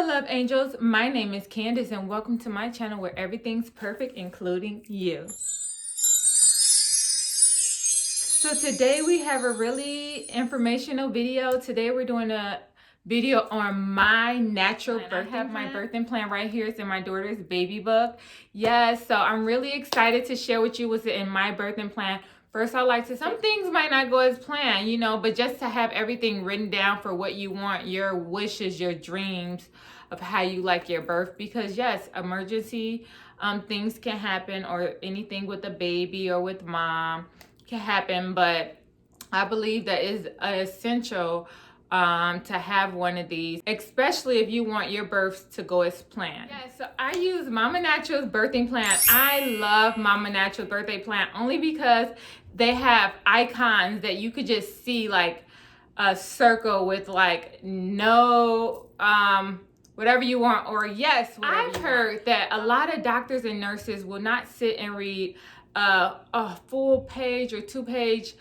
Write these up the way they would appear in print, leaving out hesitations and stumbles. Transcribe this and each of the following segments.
love angels, my name is Candace and welcome to my channel where everything's perfect, including you. So today we have a really informational video. Today we're doing a video on my natural birthing plan. I have my birthing plan right here. It's in my daughter's baby book. Yes, so I'm really excited to share with you what's in my birthing plan. First, I like to, some things might not go as planned, you know, but just to have everything written down for what you want, your wishes, your dreams of how you like your birth. Because yes, emergency things can happen, or anything with the baby or with mom can happen, but I believe that is essential to have one of these, especially if you want your births to go as planned. Yeah, so I use Mama Natural's birthing plan. I love Mama Natural's birthday plan only because they have icons that you could just see, like a circle with like no whatever you want, or yes, I've heard that a lot of doctors and nurses will not sit and read a full page or 2-page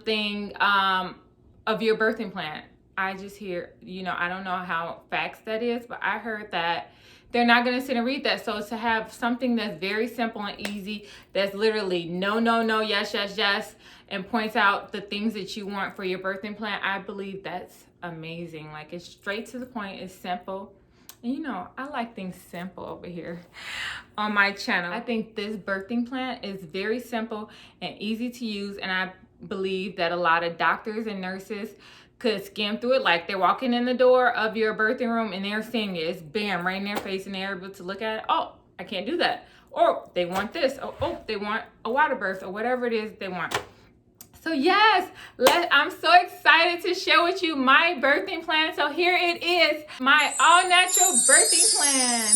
thing of your birthing plan. I just hear, you know, I don't know how facts that is, but I heard that they're not going to sit and read that. So to have something that's very simple and easy, that's literally no, no, no, yes, yes, yes, and points out the things that you want for your birthing plan, I believe that's amazing. Like, it's straight to the point, it's simple. And you know, I like things simple over here on my channel. I think this birthing plan is very simple and easy to use, and I believe that a lot of doctors and nurses could skim through it. Like, they're walking in the door of your birthing room and they're seeing it. It's bam, right in their face, and they're able to look at it. Oh, I can't do that. Or they want this. Oh, they want a water birth, or whatever it is they want. So yes, I'm so excited to share with you my birthing plan. So here it is, my all-natural birthing plan.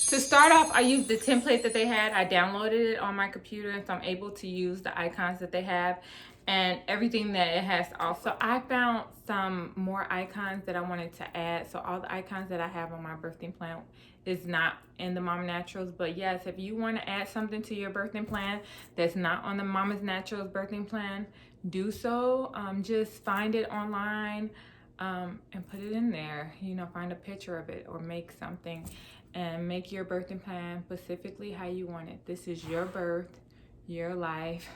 To start off, I used the template that they had. I downloaded it on my computer, and so I'm able to use the icons that they have and everything that it has. Also, I found some more icons that I wanted to add. So all the icons that I have on my birthing plan is not in the Mama Naturals. But yes, if you want to add something to your birthing plan that's not on the Mama's Naturals birthing plan, do so. Just find it online and put it in there. You know, find a picture of it or make something and make your birthing plan specifically how you want it. This is your birth, your life.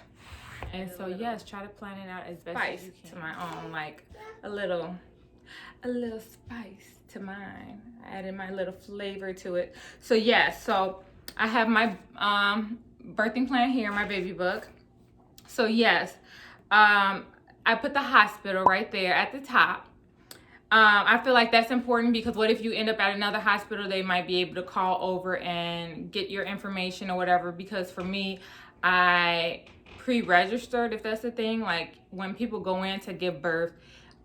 And so yes, try to plan it out as best as you can. To my own, like a little spice to mine. I added my little flavor to it. So yes, so I have my birthing plan here, my baby book. So yes, I put the hospital right there at the top. I feel like that's important because what if you end up at another hospital, they might be able to call over and get your information or whatever. Because for me, I pre-registered, if that's the thing. Like, when people go in to give birth,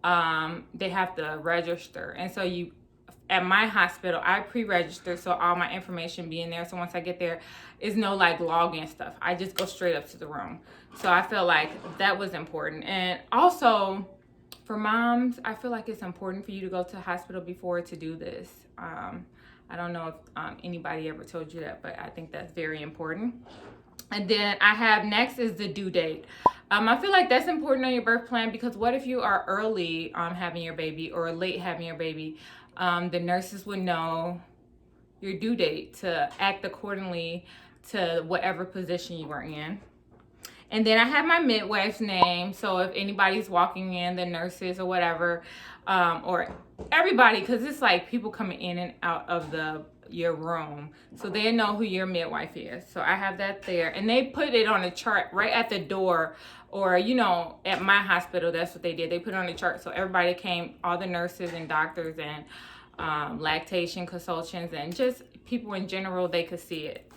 they have to register. And so at my hospital, I pre-registered, so all my information be in there. So once I get there, is no like login stuff. I just go straight up to the room. So I feel like that was important. And also for moms, I feel like it's important for you to go to the hospital before to do this. I don't know if anybody ever told you that, but I think that's very important. And then I have next is the due date. I feel like that's important on your birth plan because what if you are early having your baby or late having your baby? The nurses would know your due date to act accordingly to whatever position you are in. And then I have my midwife's name. So if anybody's walking in, the nurses or whatever, or everybody, because it's like people coming in and out of your room, so they know who your midwife is. So I have that there, and they put it on a chart right at the door, or you know, at my hospital, that's what they did. They put it on a chart, so everybody came, all the nurses and doctors and lactation consultants and just people in general, they could see it.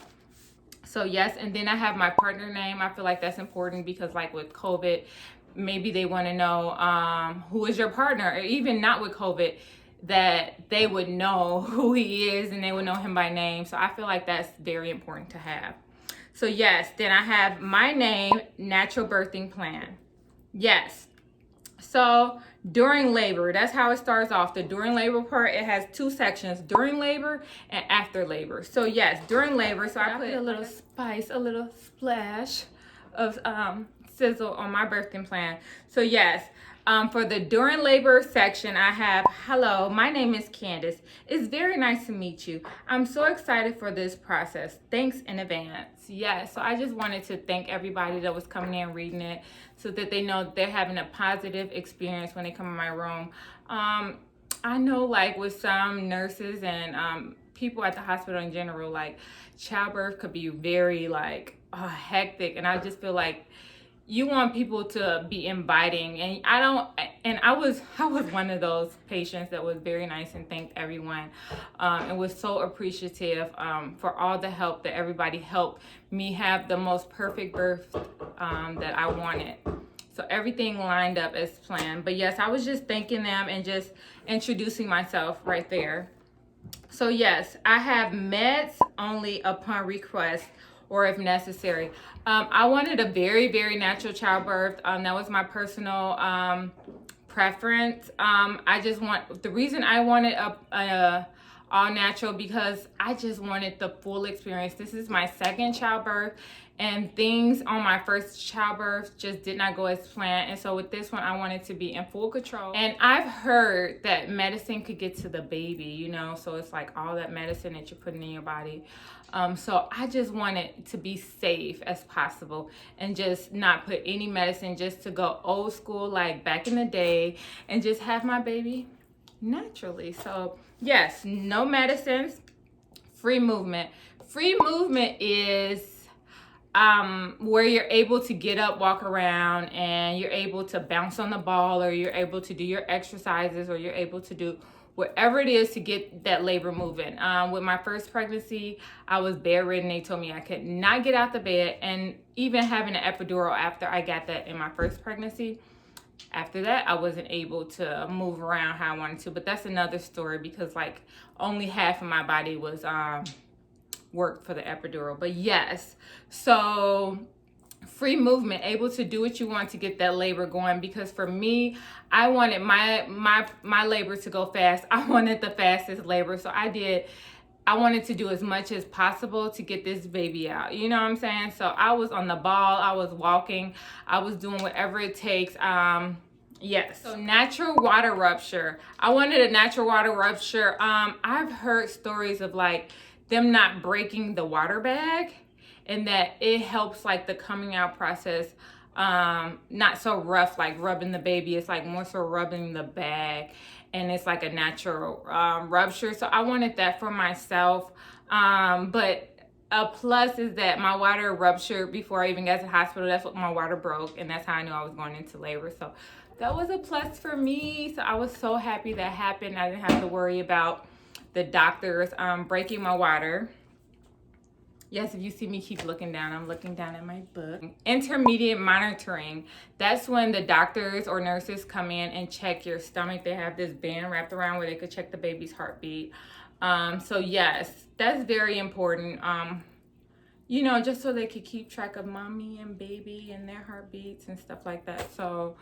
So yes, and then I have my partner name. I feel like that's important because like with COVID, maybe they want to know who is your partner, or even not with COVID, that they would know who he is and they would know him by name. So I feel like that's very important to have. So yes, then I have my name, natural birthing plan. Yes. So during labor, that's how it starts off. The during labor part, it has 2 sections, during labor and after labor. So yes, during labor, so I put a little spice, a little splash of sizzle on my birthing plan. So yes, For the during labor section, I have, hello, my name is Candace. It's very nice to meet you. I'm so excited for this process. Thanks in advance. Yes, so I just wanted to thank everybody that was coming in reading it so that they know they're having a positive experience when they come in my room. I know, like, with some nurses and people at the hospital in general, like, childbirth could be very, like, hectic. And I just feel like you want people to be inviting, and I was one of those patients that was very nice and thanked everyone, and was so appreciative for all the help that everybody helped me have the most perfect birth that I wanted. So everything lined up as planned. But yes, I was just thanking them and just introducing myself right there. So yes, I have meds only upon request or if necessary. I wanted a very, very natural childbirth. That was my personal preference. The reason I wanted a all natural because I just wanted the full experience. This is my second childbirth, and things on my first childbirth just did not go as planned. And so with this one, I wanted to be in full control. And I've heard that medicine could get to the baby, you know, so it's like all that medicine that you're putting in your body. So I just wanted to be safe as possible and just not put any medicine, just to go old school, like back in the day, and just have my baby naturally. So yes, no medicines, free movement. Free movement is where you're able to get up, walk around, and you're able to bounce on the ball, or you're able to do your exercises, or you're able to do whatever it is to get that labor moving. With my first pregnancy, I was bedridden. They told me I could not get out the bed, and even having an epidural after I got that in my first pregnancy, after that, I wasn't able to move around how I wanted to. But that's another story, because like only half of my body was worked for the epidural. But yes, so free movement, able to do what you want to get that labor going. Because for me, I wanted my labor to go fast. I wanted the fastest labor, so I wanted to do as much as possible to get this baby out. You know what I'm saying? So I was on the ball, I was walking, I was doing whatever it takes. Yes. So natural water rupture. I wanted a natural water rupture. I've heard stories of like them not breaking the water bag, and that it helps like the coming out process not so rough, like rubbing the baby. It's like more so rubbing the bag, and it's like a natural rupture. So I wanted that for myself. But a plus is that my water ruptured before I even got to the hospital. That's what my water broke, and that's how I knew I was going into labor. So that was a plus for me. So I was so happy that happened. I didn't have to worry about the doctors breaking my water. Yes, if you see me keep looking down, I'm looking down at my book. Intermediate monitoring. That's when the doctors or nurses come in and check your stomach. They have this band wrapped around where they could check the baby's heartbeat. So yes, that's very important. You know, just so they could keep track of mommy and baby and their heartbeats and stuff like that. So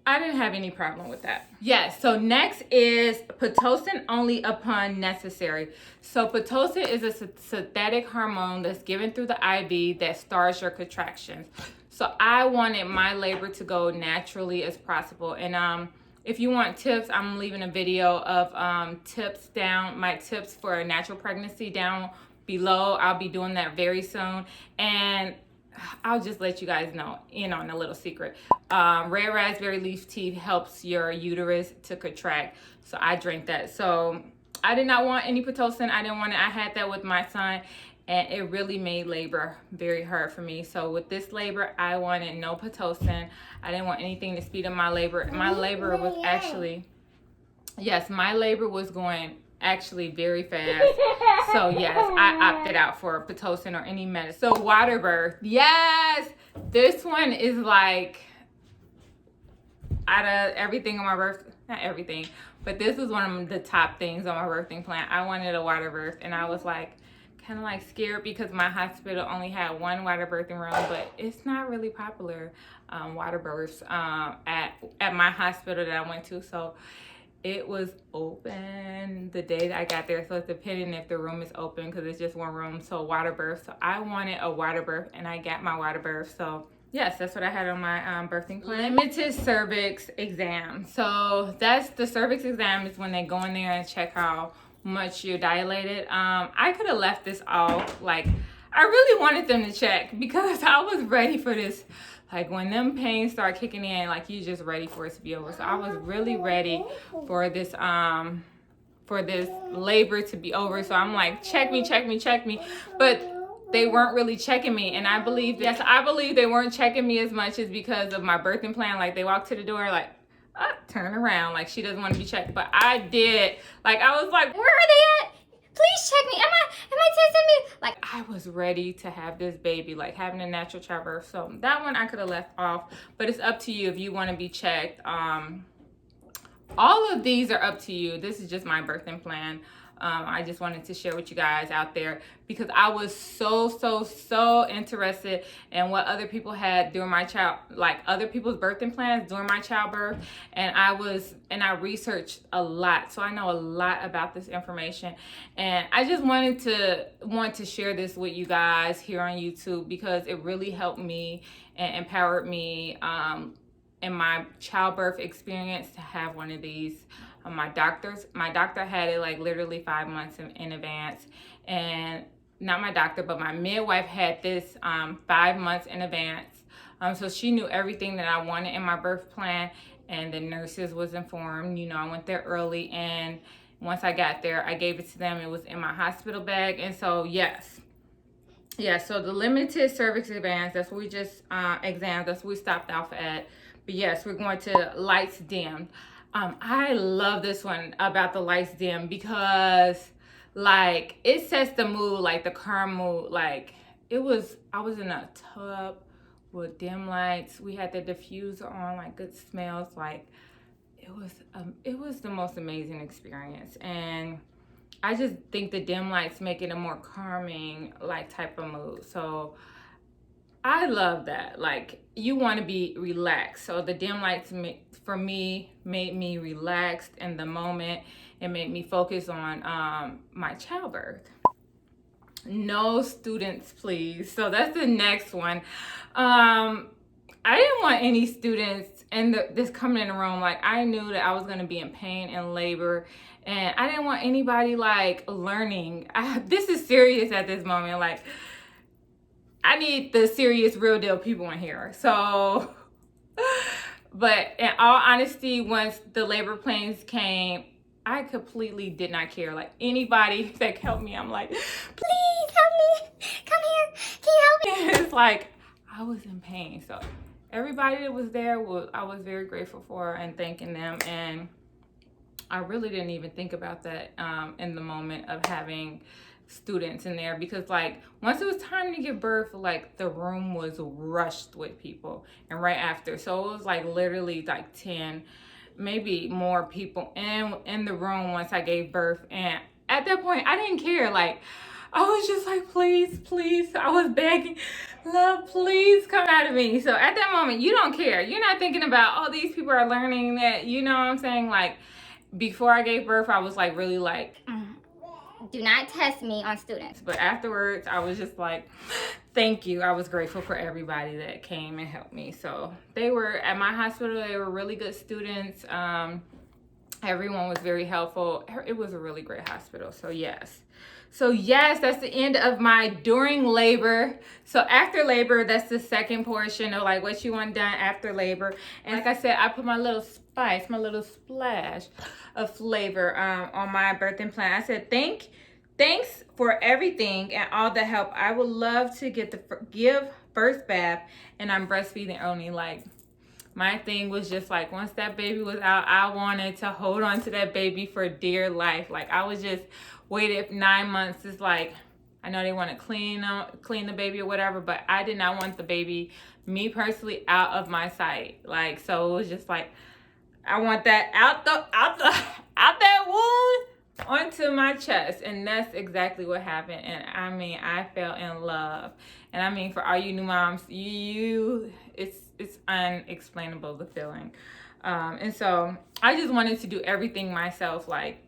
I didn't have any problem with that. Yes, so next is Pitocin only upon necessary. So Pitocin is a synthetic hormone that's given through the IV that starts your contractions. So I wanted my labor to go naturally as possible. And if you want tips, I'm leaving a video of tips down, my tips for a natural pregnancy down below. I'll be doing that very soon. And I'll just let you guys know, you know, in a little secret. Red raspberry leaf tea helps your uterus to contract. So I drink that. So I did not want any Pitocin. I didn't want it. I had that with my son, and it really made labor very hard for me. So with this labor, I wanted no Pitocin. I didn't want anything to speed up my labor. My labor was actually, yes, my labor was going actually very fast. So yes, I opted out for Pitocin or any medicine. So water birth. Yes, this one is like, out of everything on my birth, not everything, but this was one of the top things on my birthing plan. I wanted a water birth, and I was like kind of like scared because my hospital only had one water birthing room, but it's not really popular water births at my hospital that I went to. So it was open the day that I got there, so it's depending if the room is open because it's just one room. So water birth. So I wanted a water birth, and I got my water birth. So yes, that's what I had on my birthing plan. Limited cervix exam. So that's the cervix exam is when they go in there and check how much you're dilated. I could have left this off. Like, I really wanted them to check because I was ready for this. Like, when them pains start kicking in, like, you just ready for it to be over. So I was really ready for this labor to be over. So I'm like, check me, check me, check me. But they weren't really checking me, and I believe they weren't checking me as much as because of my birthing plan. Like, they walked to the door like, turn around, like she doesn't want to be checked. But I did. Like, I was like, where are they at? Please check me. Am I testing me? Like, I was ready to have this baby, like having a natural childbirth. So that one I could have left off, but it's up to you if you want to be checked. All of these are up to you. This is just my birthing plan. I just wanted to share with you guys out there because I was so interested in what other people had during my other people's birthing plans during my childbirth. And I researched a lot. So I know a lot about this information. And I just want to share this with you guys here on YouTube because it really helped me and empowered me in my childbirth experience to have one of these. My doctor had it like literally 5 months in advance, and not my doctor, but my midwife had this 5 months in advance. So she knew everything that I wanted in my birth plan, and the nurses was informed. You know, I went there early, and once I got there, I gave it to them. It was in my hospital bag, and so yes. Yeah, so the limited cervix exams, that's what we just that's what we stopped off at. But yes, we're going to lights dimmed. I love this one about the lights dim because like it sets the mood, like the calm mood. Like I was in a tub with dim lights. We had the diffuser on, like good smells. Like it was the most amazing experience. And I just think the dim lights make it a more calming like type of mood. So I love that. Like, you want to be relaxed. So the dim lights for me made me relaxed in the moment. It made me focus on my childbirth. No students, please. So that's the next one. I didn't want any students this coming in the room. Like, I knew that I was going to be in pain and labor, and I didn't want anybody like learning. This is serious at this moment. Like, I need the serious, real deal people in here. So, but in all honesty, once the labor pains came, I completely did not care. Like, anybody that could help me, I'm like, please help me. Come here. Can you help me? It's like, I was in pain. So everybody that was there, I was very grateful for and thanking them. And I really didn't even think about that in the moment of having students in there, because like once it was time to give birth, like the room was rushed with people, and right after, so it was like literally like 10, maybe more people in the room once I gave birth. And at that point I didn't care. Like, I was just like, please, I was begging, love, please come out of me. So at that moment, you don't care. You're not thinking about, oh, these people are learning that, you know what I'm saying? Like, before I gave birth, I was like really like, do not test me on students. But afterwards, I was just like, thank you. I was grateful for everybody that came and helped me. So they were at my hospital. They were really good students. Everyone was very helpful. It was a really great hospital. So yes, that's the end of my during labor. So after labor, that's the second portion of like what you want done after labor. And like I said, I put my little spice, my little splash of flavor on my birthing plan. I said, thanks for everything and all the help. I would love to give first bath, and I'm breastfeeding only. Like, my thing was just like, once that baby was out, I wanted to hold on to that baby for dear life. Like, I was just waited 9 months. It's like, I know they want to clean the baby or whatever, but I did not want the baby, me personally, out of my sight. Like, so it was just like, I want that out that wound onto my chest. And that's exactly what happened. And I mean, I fell in love. And I mean, for all you new moms, it's unexplainable, the feeling. And so I just wanted to do everything myself. Like,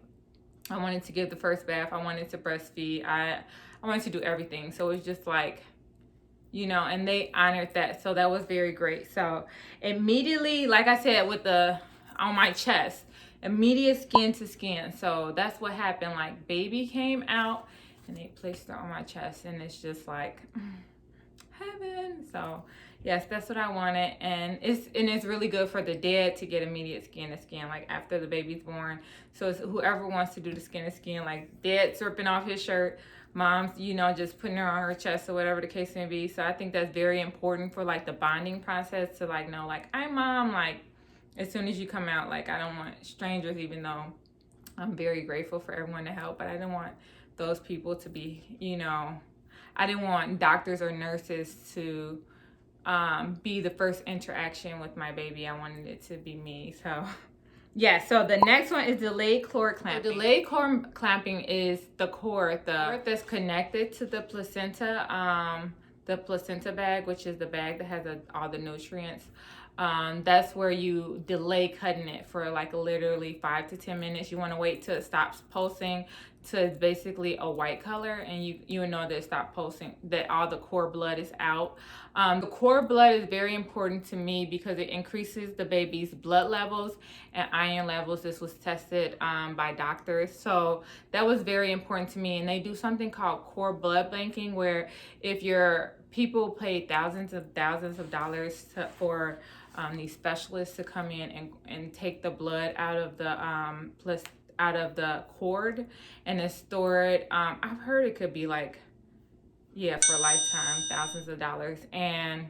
I wanted to give the first bath. I wanted to breastfeed. I wanted to do everything. So it's just like, you know, and they honored that. So that was very great. So immediately, like I said, with the on my chest, immediate skin to skin. So that's what happened. Like baby came out and they placed her on my chest, and it's just like heaven. So yes, that's what I wanted. And it's really good for the dad to get immediate skin to skin, like after the baby's born. So it's whoever wants to do the skin to skin, like dad ripping off his shirt, mom's, you know, just putting her on her chest or whatever the case may be. So I think that's very important for like the bonding process, to like know, like, I'm mom, like as soon as you come out, like I don't want strangers, even though I'm very grateful for everyone to help, but I didn't want those people to be, you know, I didn't want doctors or nurses to be the first interaction with my baby. I wanted it to be me. So yeah, so the next one is delayed cord clamping. So delayed cord clamping is the cord that's connected to the placenta bag, which is the bag that has all the nutrients. That's where you delay cutting it for like literally 5 to 10 minutes. You want to wait till it stops pulsing, to it's basically a white color, and you know that it stopped pulsing, that all the cord blood is out. The cord blood is very important to me because it increases the baby's blood levels and iron levels. This was tested by doctors, so that was very important to me. And they do something called cord blood banking, where if your people pay thousands of dollars for these specialists to come in and take the blood out of the cord and then store it. I've heard it could be like, yeah, for a lifetime, thousands of dollars. And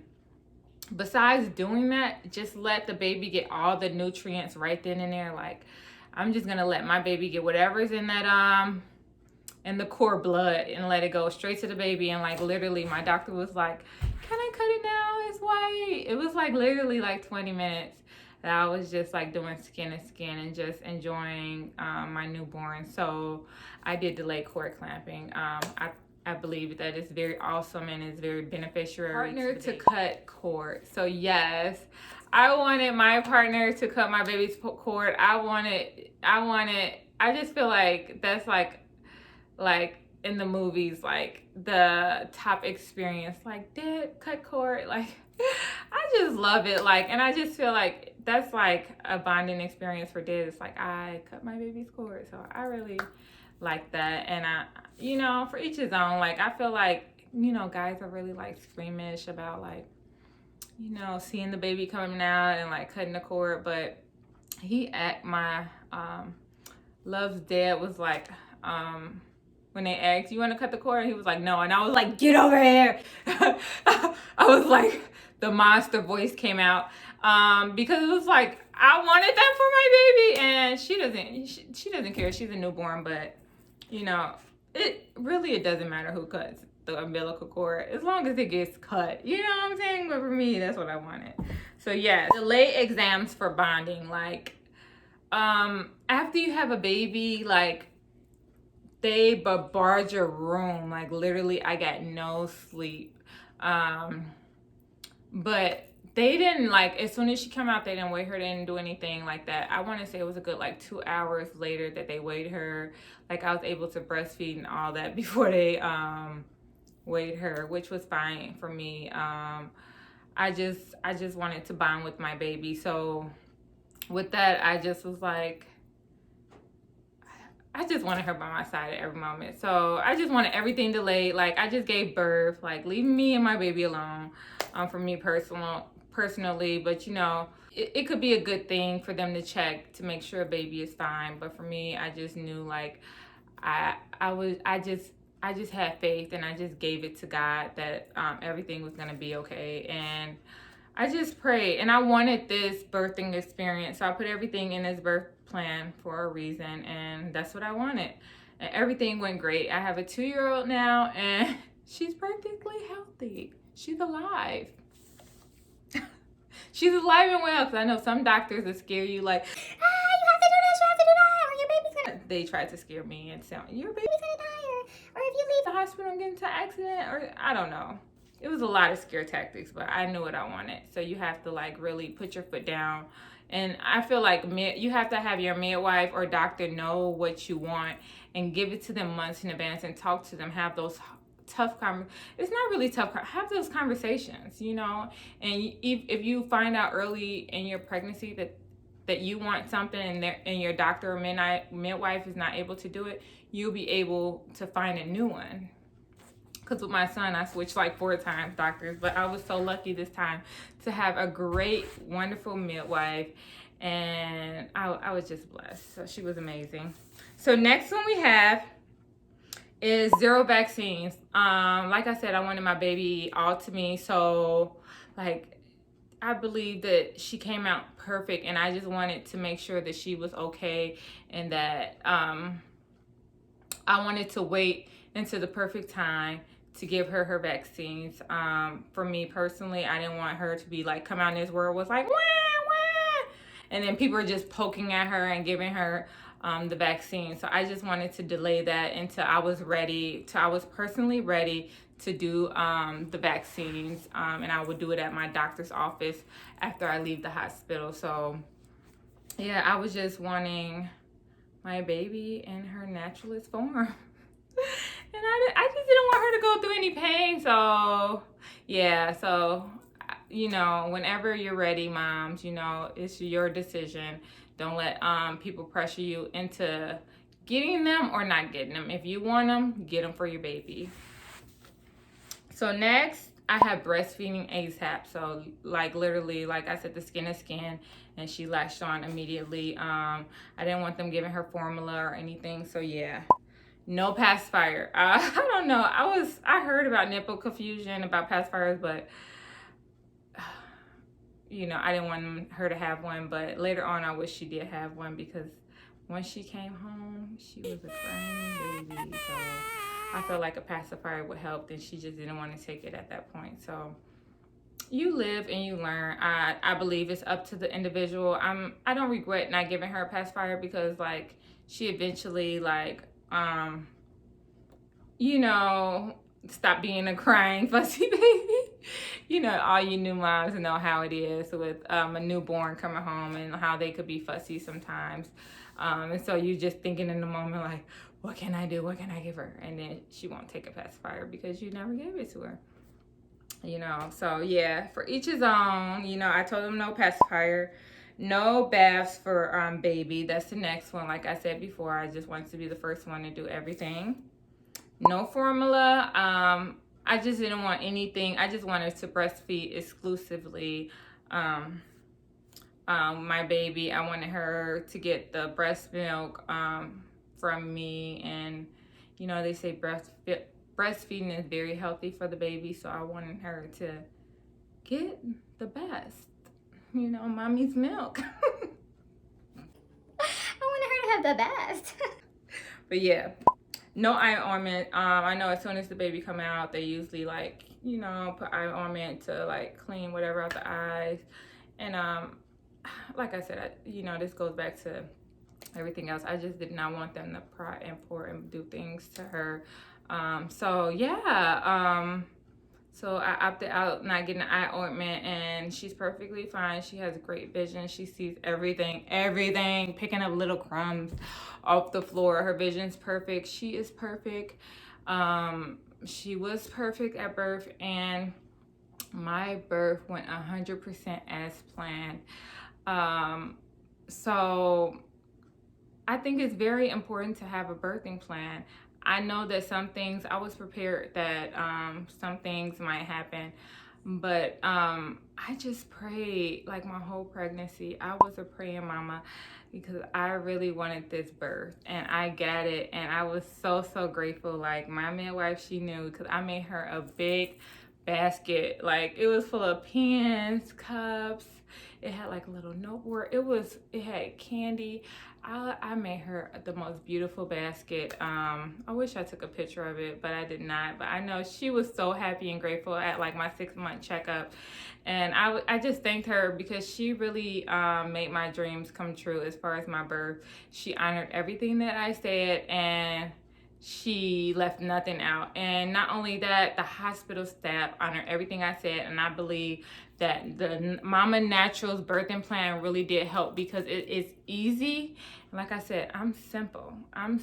besides doing that, just let the baby get all the nutrients right then and there. Like, I'm just gonna let my baby get whatever's in that in the cord blood and let it go straight to the baby. And like literally my doctor was like, can I cut it now? It's white. It was like literally like 20 minutes that I was just like doing skin to skin and just enjoying my newborn. So I did delay cord clamping. I believe that it's very awesome and it's very beneficial. Partner to cut cord. So yes, I wanted my partner to cut my baby's cord. I just feel like that's like in the movies, like the top experience, like dad cut cord, like I just love it. Like, and I just feel like that's like a bonding experience for dads. It's like, I cut my baby's cord, so I really like that. And I, you know, for each his own. Like, I feel like, you know, guys are really like squeamish about like, you know, seeing the baby coming out and like cutting the cord. But my Love's dad was like, when they asked, you want to cut the cord? And he was like, no. And I was like, get over here. I was like, the monster voice came out, because it was like, I wanted that for my baby. And she doesn't care. She's a newborn, but you know, it doesn't matter who cuts the umbilical cord, as long as it gets cut. You know what I'm saying? But for me, that's what I wanted. So yeah, delay exams for bonding. Like, after you have a baby, like, they bombard your room. Like, literally, I got no sleep. But they didn't, like, as soon as she came out, they didn't weigh her. They didn't do anything like that. I want to say it was a good, like, 2 hours later that they weighed her. Like, I was able to breastfeed and all that before they weighed her, which was fine for me. I just wanted to bond with my baby. So with that, I just was like, I just wanted her by my side at every moment. So I just wanted everything delayed. Like, I just gave birth, like, leaving me and my baby alone, for me personally. But you know, it could be a good thing for them to check to make sure a baby is fine. But for me, I just knew, like, I just had faith, and I just gave it to God that everything was gonna be okay. And I just prayed, and I wanted this birthing experience. So I put everything in this birth plan for a reason, and that's what I wanted. And everything went great. I have a 2-year-old now, and she's perfectly healthy. She's alive. She's alive and well, because I know some doctors will scare you like, you have to do this, you have to do that, or your baby's gonna... They tried to scare me and say, your baby's gonna die, or if you leave the hospital and get into an accident, or I don't know. It was a lot of scare tactics, but I knew what I wanted. So you have to like really put your foot down. And I feel like you have to have your midwife or doctor know what you want and give it to them months in advance and talk to them. Have those it's not really tough. Have those conversations, you know. And if you find out early in your pregnancy that you want something and your doctor or midwife is not able to do it, you'll be able to find a new one. Because with my son, I switched like 4 times doctors, but I was so lucky this time to have a great, wonderful midwife, and I was just blessed. So she was amazing. So next one we have is 0 vaccines. Like I said, I wanted my baby all to me, so like I believe that she came out perfect, and I just wanted to make sure that she was okay, and that I wanted to wait until the perfect time to give her vaccines. For me personally, I didn't want her to be like, come out in this world was like, wah, wah, and then people are just poking at her and giving her the vaccine. So I just wanted to delay that until I was ready, till I was personally ready to do the vaccines, and I would do it at my doctor's office after I leave the hospital. So yeah, I was just wanting my baby in her naturalist form. And I just didn't want her to go through any pain. So yeah, so you know, whenever you're ready, moms, you know, it's your decision. Don't let people pressure you into getting them or not getting them. If you want them, get them for your baby. So next, I have breastfeeding ASAP. So like literally, like I said, the skin is skin, and she latched on immediately. I didn't want them giving her formula or anything. So yeah, no pacifier. I don't know. I heard about nipple confusion about pacifiers, but you know, I didn't want her to have one. But later on, I wish she did have one, because when she came home, she was a crying baby. So I felt like a pacifier would help, and she just didn't want to take it at that point. So you live and you learn. I believe it's up to the individual. I don't regret not giving her a pacifier, because like she eventually like you know, stop being a crying fussy baby. You know, all you new moms know how it is with a newborn coming home, and how they could be fussy sometimes. And so you just thinking in the moment like, what can I do? What can I give her? And then she won't take a pacifier because you never gave it to her. You know, so yeah, for each his own. You know, I told them no pacifier, no baths for baby. That's the next one. Like I said before, I just wanted to be the first one to do everything. No formula. I just didn't want anything. I just wanted to breastfeed exclusively my baby. I wanted her to get the breast milk from me, and you know, they say breastfeeding is very healthy for the baby, so I wanted her to get the best, you know, mommy's milk. I wanted her to have the best. But yeah, no eye ointment. I know as soon as the baby come out, they usually like, you know, put eye ointment to like clean whatever out the eyes. And like I said, you know, this goes back to everything else. I just did not want them to pry and pour and do things to her. So yeah, so I opted out not getting the eye ointment, and she's perfectly fine. She has great vision. She sees everything, picking up little crumbs off the floor. Her vision's perfect. She is perfect. She was perfect at birth, and my birth went 100% as planned. So I think it's very important to have a birthing plan. I know that some things, I was prepared that some things might happen, but I just prayed like my whole pregnancy. I was a praying mama, because I really wanted this birth, and I got it, and I was so grateful. Like my midwife, she knew, because I made her a big basket. Like it was full of pens, cups. It had like a little notebook. It had candy. I made her the most beautiful basket. I wish I took a picture of it, but I did not. But I know she was so happy and grateful at like my 6-month checkup. And I just thanked her, because she really made my dreams come true as far as my birth. She honored everything that I said, and she left nothing out. And not only that, the hospital staff honored everything I said, and I believe that the Mama Naturals birthing plan really did help, because it is easy. Like I said, I'm simple. I'm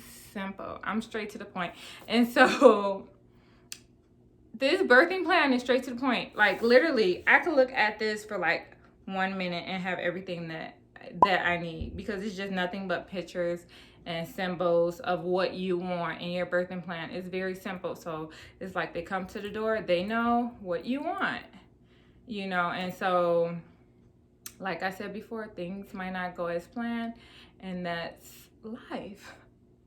straight to the point. And so this birthing plan is straight to the point. Like literally, I could look at this for like 1 minute and have everything that I need, because it's just nothing but pictures and symbols of what you want in your birthing plan. It's very simple. So it's like they come to the door, they know what you want, you know. And so like I said before, things might not go as planned, and that's life.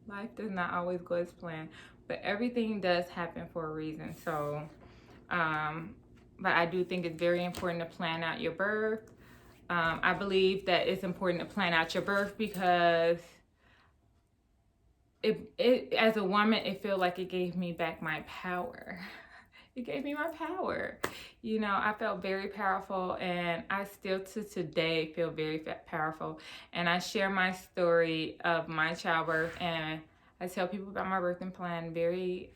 Life does not always go as planned, but everything does happen for a reason. So but I do think it's very important to plan out your birth. I believe that it's important to plan out your birth because it as a woman, it felt like it gave me back my power. It gave me my power. You know, I felt very powerful, and I still to today feel very powerful. And I share my story of my childbirth, and I tell people about my birthing plan the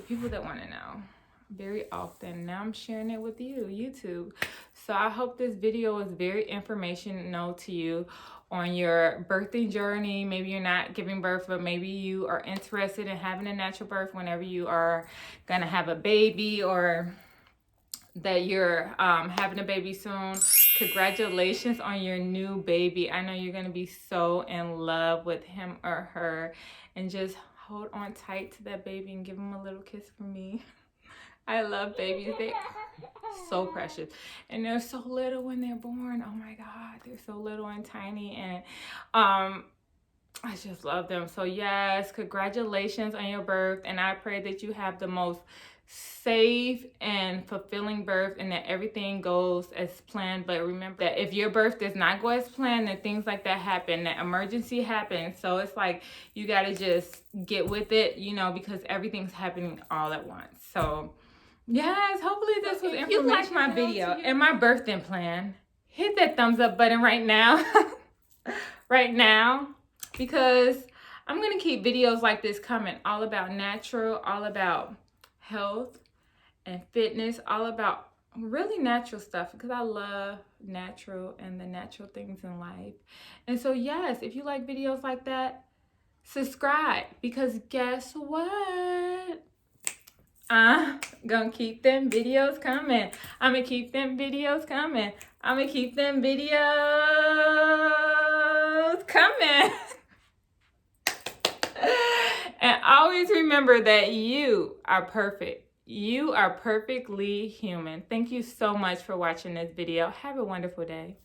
people that want to know, very often. Now I'm sharing it with you, YouTube. So I hope this video was very informational to you on your birthing journey. Maybe you're not giving birth, but maybe you are interested in having a natural birth whenever you are gonna have a baby, or that you're having a baby soon. Congratulations on your new baby. I know you're gonna be so in love with him or her, and just hold on tight to that baby and give him a little kiss from me. I love babies. They're so precious. And they're so little when they're born. Oh my God, they're so little and tiny. And I just love them. So yes, congratulations on your birth. And I pray that you have the most safe and fulfilling birth, and that everything goes as planned. But remember that if your birth does not go as planned, then things like that happen, that emergency happens. So it's like you got to just get with it, you know, because everything's happening all at once. So yes, hopefully this was informational. If you like my video and my birthing plan, hit that thumbs up button right now. Right now, because I'm going to keep videos like this coming, all about natural, all about health and fitness, all about really natural stuff, because I love natural and the natural things in life. And so yes, if you like videos like that, subscribe, because guess what? I'm gonna keep them videos coming. I'm gonna keep them videos coming. I'm gonna keep them videos coming. And always remember that you are perfect. You are perfectly human. Thank you so much for watching this video. Have a wonderful day.